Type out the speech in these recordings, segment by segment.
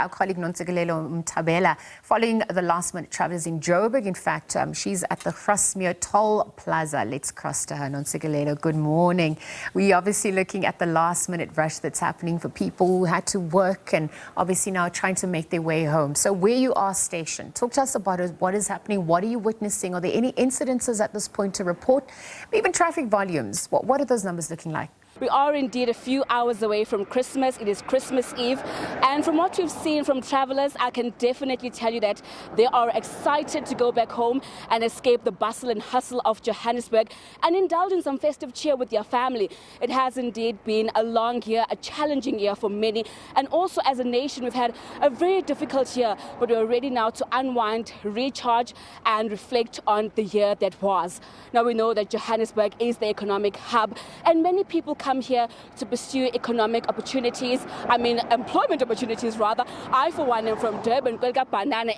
Our colleague Nontsikelelo Mthabela, following the last-minute travellers in Joburg. In fact, she's at the Grasmere Toll Plaza. Let's cross to her. Nontsikelelo, good morning. We're obviously looking at the last-minute rush that's happening for people who had to work and obviously now trying to make their way home. So where you are stationed, talk to us about what is happening. What are you witnessing? Are there any incidences at this point to report? Even traffic volumes. What are those numbers looking like? We are indeed a few hours away from Christmas. It is Christmas Eve. And from what we've seen from travelers, I can definitely tell you that they are excited to go back home and escape the bustle and hustle of Johannesburg and indulge in some festive cheer with their family. It has indeed been a long year, a challenging year for many. And also as a nation, we've had a very difficult year, but we're ready now to unwind, recharge and reflect on the year that was. Now we know that Johannesburg is the economic hub and many people come here to pursue economic opportunities, employment opportunities rather. I, for one, am from Durban, and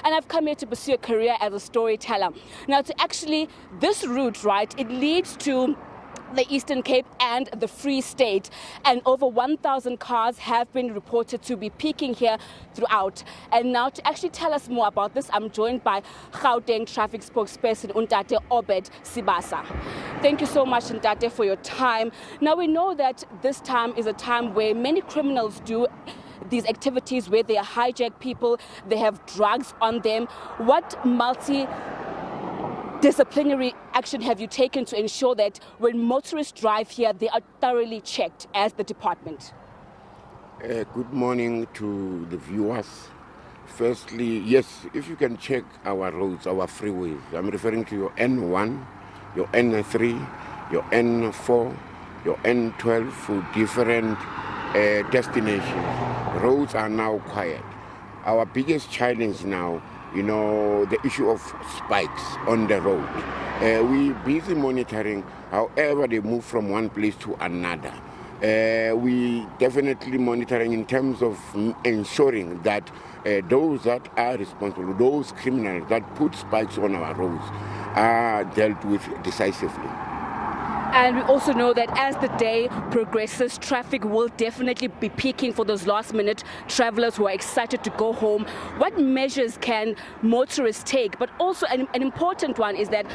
I've come here to pursue a career as a storyteller. Now, this route, right, it leads to the Eastern Cape and the Free State, and over 1,000 cars have been reported to be peaking here throughout. And now to actually tell us more about this, I'm joined by Gauteng traffic spokesperson Ntate Obed Sibasa. Thank you so much, Ntate, for your time. Now we know that this time is a time where many criminals do these activities where they hijack people, they have drugs on them. What disciplinary action have you taken to ensure that when motorists drive here, they are thoroughly checked as the department? Good morning to the viewers. Firstly, yes, if you can check our roads, our freeways. I'm referring to your N1, your N3, your N4, your N12 for different destinations. Roads are now quiet. Our biggest challenge now, the issue of spikes on the road. We're busy monitoring, however they move from one place to another. We definitely monitoring in terms of ensuring that those that are responsible, those criminals that put spikes on our roads are dealt with decisively. And we also know that as the day progresses, traffic will definitely be peaking for those last-minute travelers who are excited to go home. What measures can motorists take? But also an important one is that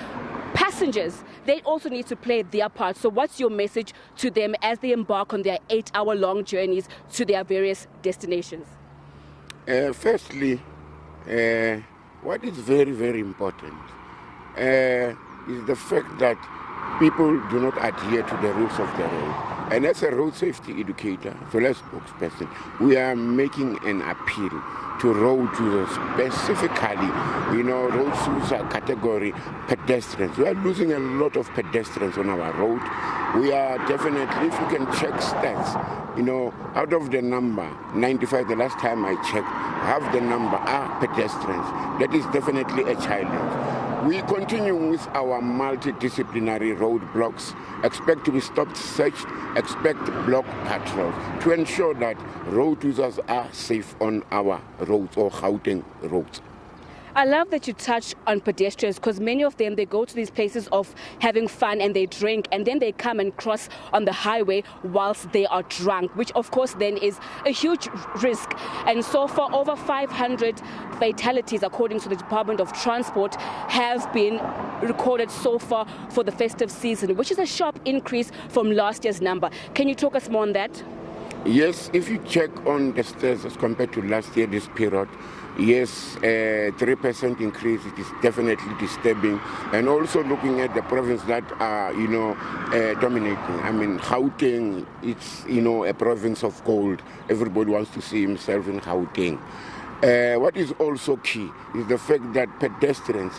passengers, they also need to play their part. So what's your message to them as they embark on their 8-hour-long journeys to their various destinations? Firstly, what is very, very important is the fact that people do not adhere to the rules of the road. And as a road safety educator, fellow spokesperson, we are making an appeal to road users, specifically, road user category, pedestrians. We are losing a lot of pedestrians on our road. We are definitely, if you can check stats, out of the number, 95, the last time I checked, half the number are pedestrians. That is definitely a challenge. We continue with our multidisciplinary roadblocks, expect to be stopped, searched, expect block patrols to ensure that road users are safe on our roads or Gauteng roads. I love that you touch on pedestrians because many of them, they go to these places of having fun and they drink and then they come and cross on the highway whilst they are drunk, which of course then is a huge risk. And so far, over 500 fatalities, according to the Department of Transport, have been recorded so far for the festive season, which is a sharp increase from last year's number. Can you talk us more on that? Yes, if you check on the stats as compared to last year, this period, yes, 3% increase, it is definitely disturbing. And also looking at the province that are, dominating. Gauteng, it's, a province of gold. Everybody wants to see himself in Gauteng. What is also key is the fact that pedestrians,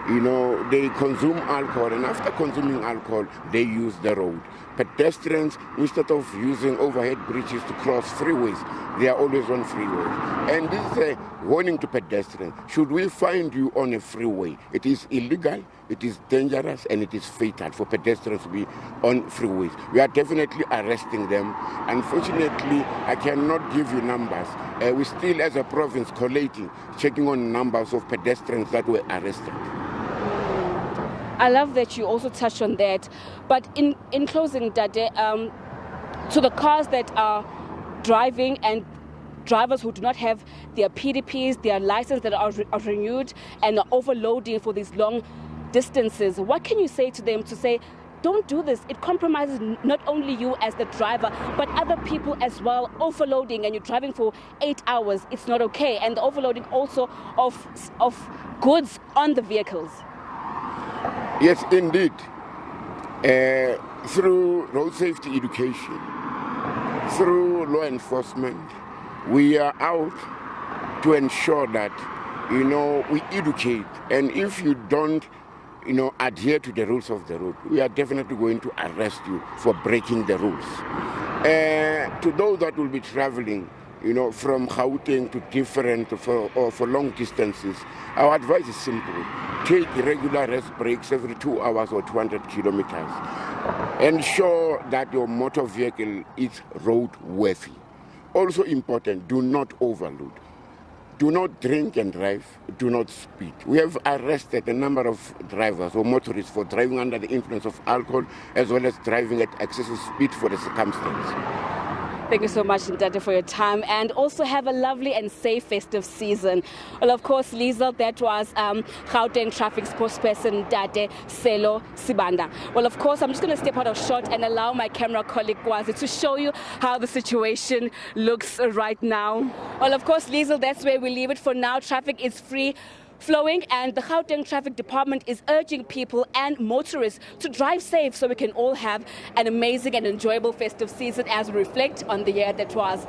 they consume alcohol, and after consuming alcohol, they use the road. Pedestrians, instead of using overhead bridges to cross freeways, they are always on freeways. And this is a warning to pedestrians. Should we find you on a freeway, it is illegal, it is dangerous, and it is fatal for pedestrians to be on freeways. We are definitely arresting them. Unfortunately, I cannot give you numbers. We still, as a province, collating, checking on numbers of pedestrians that were arrested. I love that you also touched on that. But in closing, Dade, to the cars that are driving and drivers who do not have their PDPs, their license that are renewed, and are overloading for these long distances. What can you say to them to say, don't do this? It compromises not only you as the driver, but other people as well. Overloading, and you're driving for 8 hours. It's not okay. And the overloading also of goods on the vehicles. Yes, indeed. Through road safety education, through law enforcement, we are out to ensure that, we educate. And if you don't, adhere to the rules of the road, we are definitely going to arrest you for breaking the rules. To those that will be traveling, from Gauteng to for long distances, our advice is simple. Take regular rest breaks every 2 hours or 200 kilometers. Ensure that your motor vehicle is roadworthy. Also important, do not overload. Do not drink and drive. Do not speed. We have arrested a number of drivers or motorists for driving under the influence of alcohol, as well as driving at excessive speed for the circumstance. Thank you so much, Ntate, for your time, and also have a lovely and safe festive season. Well, of course, Liesel, that was Gauteng traffic spokesperson Ntate Selo Sibanda. Well, of course, I'm just going to step out of shot and allow my camera colleague Kwazi to show you how the situation looks right now. Well, of course, Liesel, that's where we leave it for now. Traffic is free flowing, and the Gauteng Traffic Department is urging people and motorists to drive safe so we can all have an amazing and enjoyable festive season as we reflect on the year that was